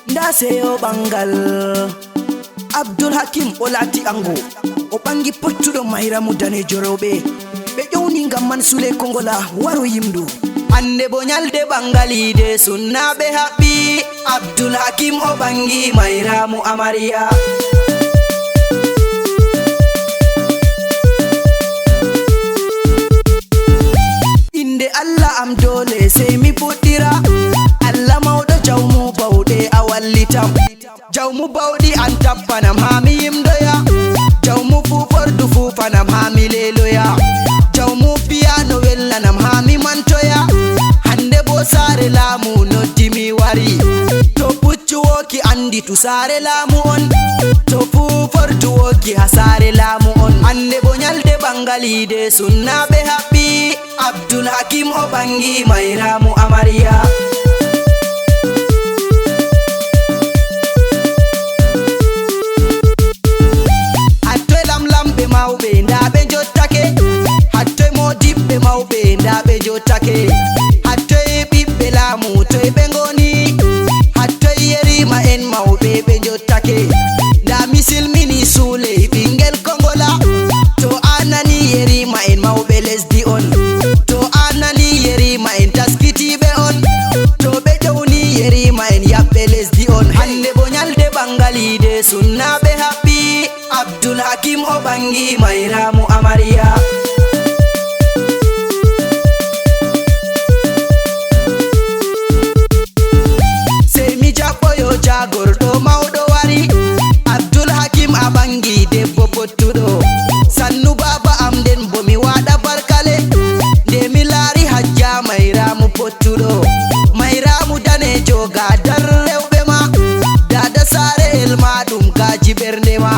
Ndaseyo bangal Abdul Hakim Olati Ango o bangi pottuɗo Mahiramu danejo rewɓe ɓe ƴowni ngam man souley kongola waro yimdu hande bo nyalde bangalide sunnaɓe haɓɓi Abdul Hakim o bangi Mahiramu amariya inde Allah am dole sey mi fuɗɗira Allah mawɗo jawmu bawɗe a wallitam jawmu bawɗi an tappanam ha mi yimɗoya jawmu fufordu fufanam ha mi leloya jawmu piyano welnanam ha mi mantoya hande bo sare laamu noddi mi wari to puccu woki andi tu sare laamu on to fufordu woki ha sare laamu on hande bo nyalde bangalide sunnaɓe haɓɓi Abdul Hakim o bangi Mahiramu amariya hattoy lamlamɓe mawɓe ndaɓe jottake hattoy modiɓɓe mawɓe ndaɓe jottake hattoy ɓiɓɓe laamu toy ɓe ngoni hattoy yerima en mawɓe ɓe jottake nda mi silmini souley ɓingel kongola to anani yerima en mawɓe lesdi on to anani yerima en taskitiɓe on to ɓe ƴowni yerima en yaɓɓe lesdi on hande bo nyalde bangalide sunnaɓe haɓɓi Abdul Hakim o bangi Mahiramu amariya sey mi jaɓɓoyo jagorɗo mawɗo wari Abdul Hakim a bangi debbo pottuɗo sannu baba am nden bo mi waɗa barkale nde mi laari hajja Mahiramu pottuɗo Mahiramu danejo gadar rewɓe ma dada SAHEL ma ɗum gaji ɓernde ma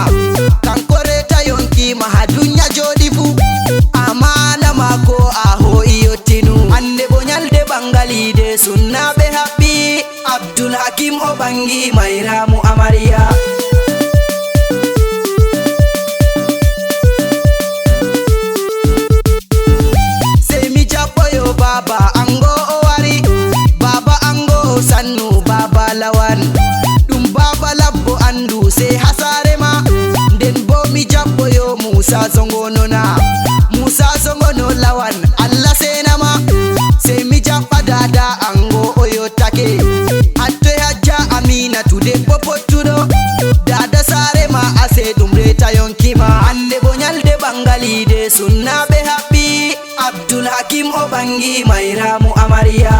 kanko reta yonkima ha dunya joɗi fu amana mako a ho'i yottinu hande bo nyalde bangalide sunnaɓe haɓɓi Abdul Hakim o bangi Mahiramu amariya sey mi jaɓɓoyo baba ango o wari baba ango sannu baba lawan ɗum baba labbo andu sey ha sare ma nden bo mi jaɓɓoyo Musa zongonona Musa zongono lawan Allah senama sey mi jaɓɓa dada ango o yottake hattoy hajja Aminatu debbo pottuɗo dada sare ma ase ɗum reta yonkima hande bo nyalde bangalide sunnaɓe haɓɓi Abdul Hakim o bangi Mahiramu amariya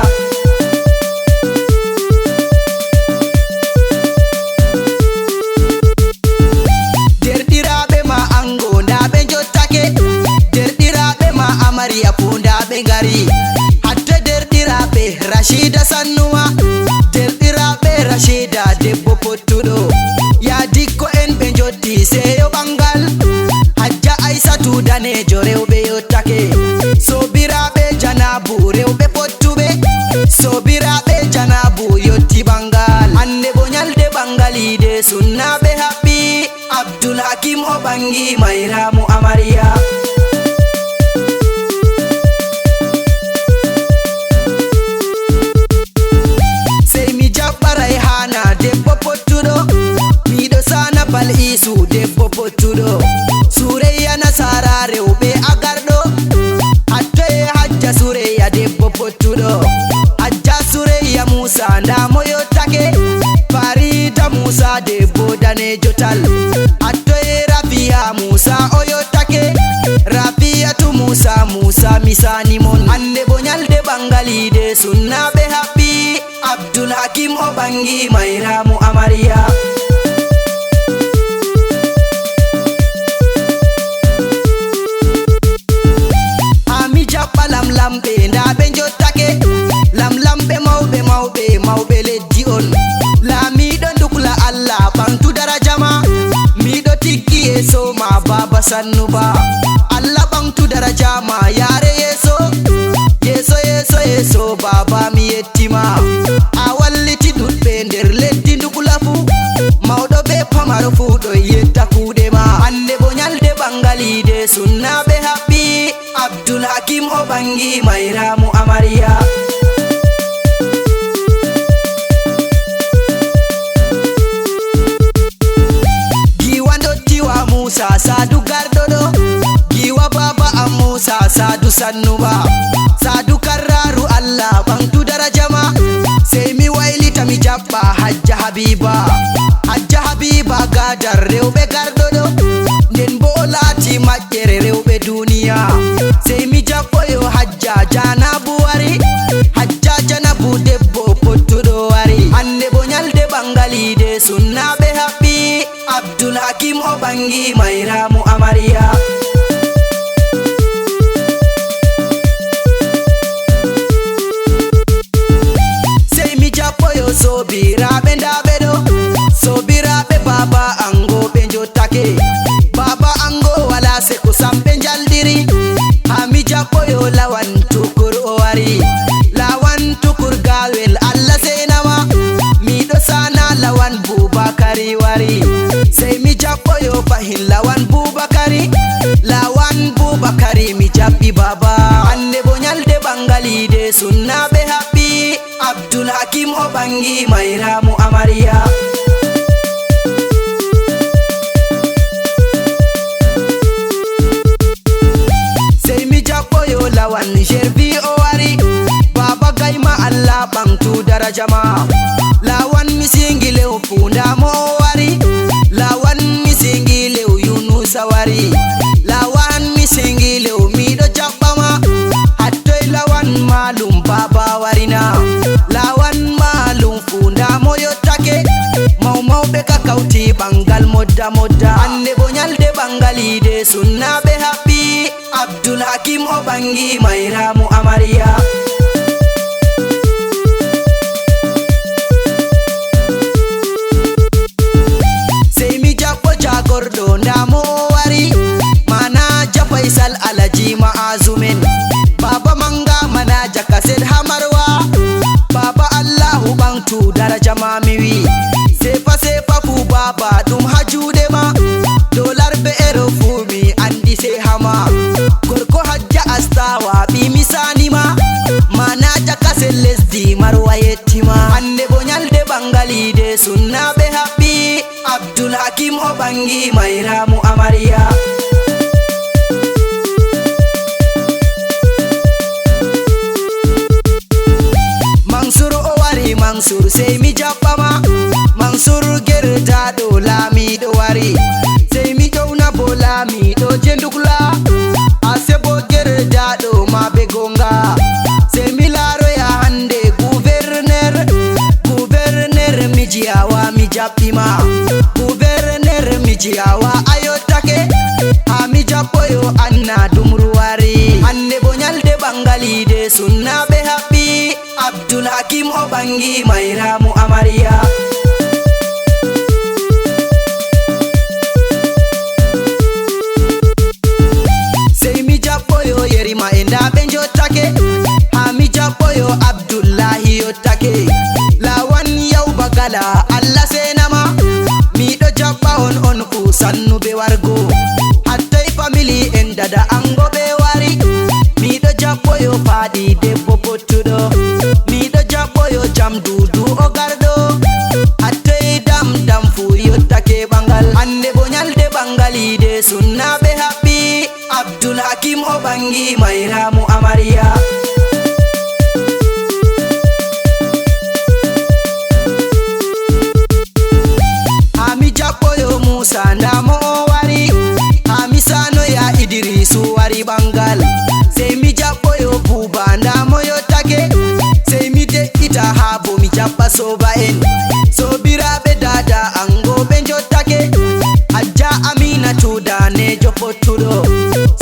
derɗiraɓe ma ango ndaɓe jottake derɗiraɓe ma amariya fu ndaɓe ngari hatto derɗiraɓe Rashida sannuma derɗiraɓe Rashida debbo pottuɗo ya dikko en ɓe jotti seyo ɓangal hajja Aissatu danejo rewɓe yottake sobiraɓe Janabu rewɓe pottuɓe sobiraɓe Janabu yotti bangal hande bo nyalde bangalide sunnaɓe haɓɓi Abdul Hakim o bangi Mahiramu amariya sey mi jaɓɓa Raihana debbo pottuɗo miɗo sana Bal'isu debbo pottuɗo Sureyya Nasara rewɓe agarɗo hattoy hajja Sureyya debbo pottuɗo hajja Sureyya Musa ndamo yottake Farida Musa debbo danejo tal hattoy Rafiya Musa o yottake Rafiyatu Musa Musa misani mon hande bo nyalde bangalide sunnaɓe haɓɓi Abdul Hakim o bangi Mahiramu amariya ha mi jaɓɓa lamlamɓe ndaɓe jottake lamlamɓe mawɓe mawɓe mawɓe leddi on laamiɗo ndukla Allah ɓantu darajama miɗo tiggi yeso ma baba sannuba Allah ɓantu darajama yare yeso yeso yeso yeso baba mi yettima a walliti ɗuɗɓe nder leddi ndukla fu mawɗo be pamaro fu ɗo yetta kuuɗe ma hande bo nyalde bangalide sunnaɓe haɓɓi Abdul Hakim o bangi Mahiramu amariya sannuba sadu karraru Allah bantu darajama sai mi wailita mi jabba hajja habiba gadar rewɓe gardodo nden bo laati maƴƴere rewɓe duniya sai mi jabboyo hajja janabu wari hajja janabu debbo pottuɗo wari hande bo nyalde bangalide sunnaɓe haɓɓi Abdul Hakim o bangi mayramu amariya sai mi jabboyo sobiraɓe ndaɓe ɗo sobiraɓe baba ango ɓe jottake baba ango wala seko samɓe jaldiri ha mi jabboyo lawan tukur o wari lawan tukur gawel Allah senama miɗo sana lawan Bubakari wari sai mi jabboyo fahin lawan Bubakari mi jabbi baba hande bo nyalde bangalide sunnaɓe haɓɓi Abdul Hakim o bangi mayramu amariya sai mi jabboyo lawan Sherbi o wari baba gayma Allah bantu darajama lawan misingilew Fundamo o wari lawan misingilew Yunusa wari lawan misingilew miɗo jabbama hattoy lawan malum baba warina lawan malum Fundamo yottake mawɓe ka kawti bangal modda hande bo nyalde bangalide sunnaɓe haɓɓi Abdul Hakim o bangi mayramu amariya sai mi jabbo jagorɗo ndamo o wari manaja Faisal Alaji Ma'azumen baba manga manaja Kaset Hamarwa baba Allahu bantu daraja mamiwi sefa fu baba ɗum ha juɗe ma dolar be ero fu mi andi sai hama gorko hajja astawa ɓi misanima manaja Kaset lesdi Marwa yettima hande bo nyalde bangalide sunnaɓe haɓɓi Abdul Hakim o bangi mayramu amariya Mansur o wari Mansur sai mi jabbama Mansur gerdaɗo lamiɗo wari sai mi ƴowna bo lamiɗo jendukla ase bo gerdaɗo maɓe gonga sai mi laroya hande gouverneur mi jiyawa mi jabbima gouverneur mi jiyawa ayottake ha mi jabboyo Anna Dumru wari hande bo nyalde bangalide sunnaɓe haɓɓi Abdul Hakim o bangi mayramu amariya sai mi jabboyo yerima e ndaɓe jottake ha mi jabboyo Abdullahi yottake lawan yawba gala Allah senama miɗo jabba on fu sannuɓe wargo hattoy family en dada ango ɓe wari miɗo jabboyo Faɗi debbo pottuɗo miɗo jabboyo Jam Dudu o garɗo hattoy dam fu yottake bangal hande bo nyalde bangalide sunnaɓe haɓɓi Abdul Hakim o bangi mayramu amariya Hami jabboyo Musa ndamo o wari hami sanoya Idrisu wari bangal sai mi jabboyo Buba ndamo yottake sai mi de'ita ha bo mi jabba soba en sobiraɓe dada ango ɓe jottake hajja Aminatu danejo pottuɗo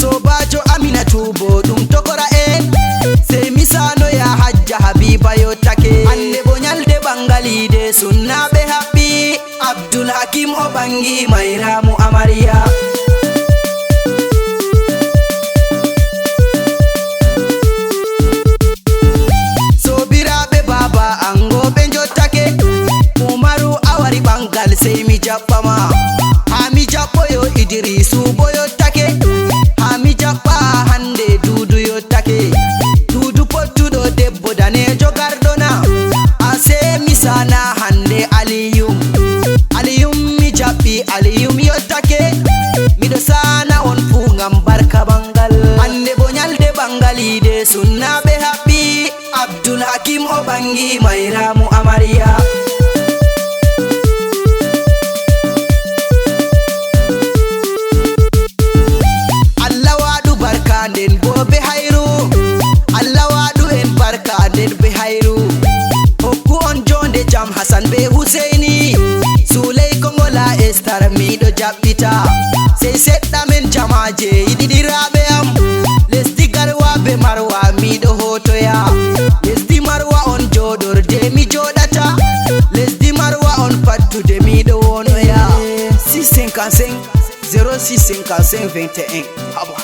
sobajo Aminatu bo ɗum tokora en sai mi sanoya hajja Habiba yottake hande bo nyalde bangalide sunnaɓe haɓɓi Abdul Hakim o bangi mayramu amariya sobiraɓe baba ango ɓe jottake Umaru awari bangal sai mi jabbama ha mi jabboyo Idrisu bo yottake ha mi jabba hande Dudu yottake Dudu pottuɗo debbo danejo gardona ase mi sana hande Aliyum mi jabbi Aliyum yottake miɗo sana on fu ngam barka bangal hande bo nyalde bangali bangi mairamu amarya. Allah waɗu barka nden bo be hayru, Allah waɗu en barka nden be hayru. Hokku on jonde jam Hassan be Husaini, Souley kongola estar miɗo jaɓɓita. Sey seɗɗa men jamaje yiɗiɗiraɓe am, lesdi garwaɓe marwa miɗo hotoya. Lesdi marwa on joɗorde mi joɗata, lesdi marwa on fattude miɗo wonoya. 655 0655 21 haba.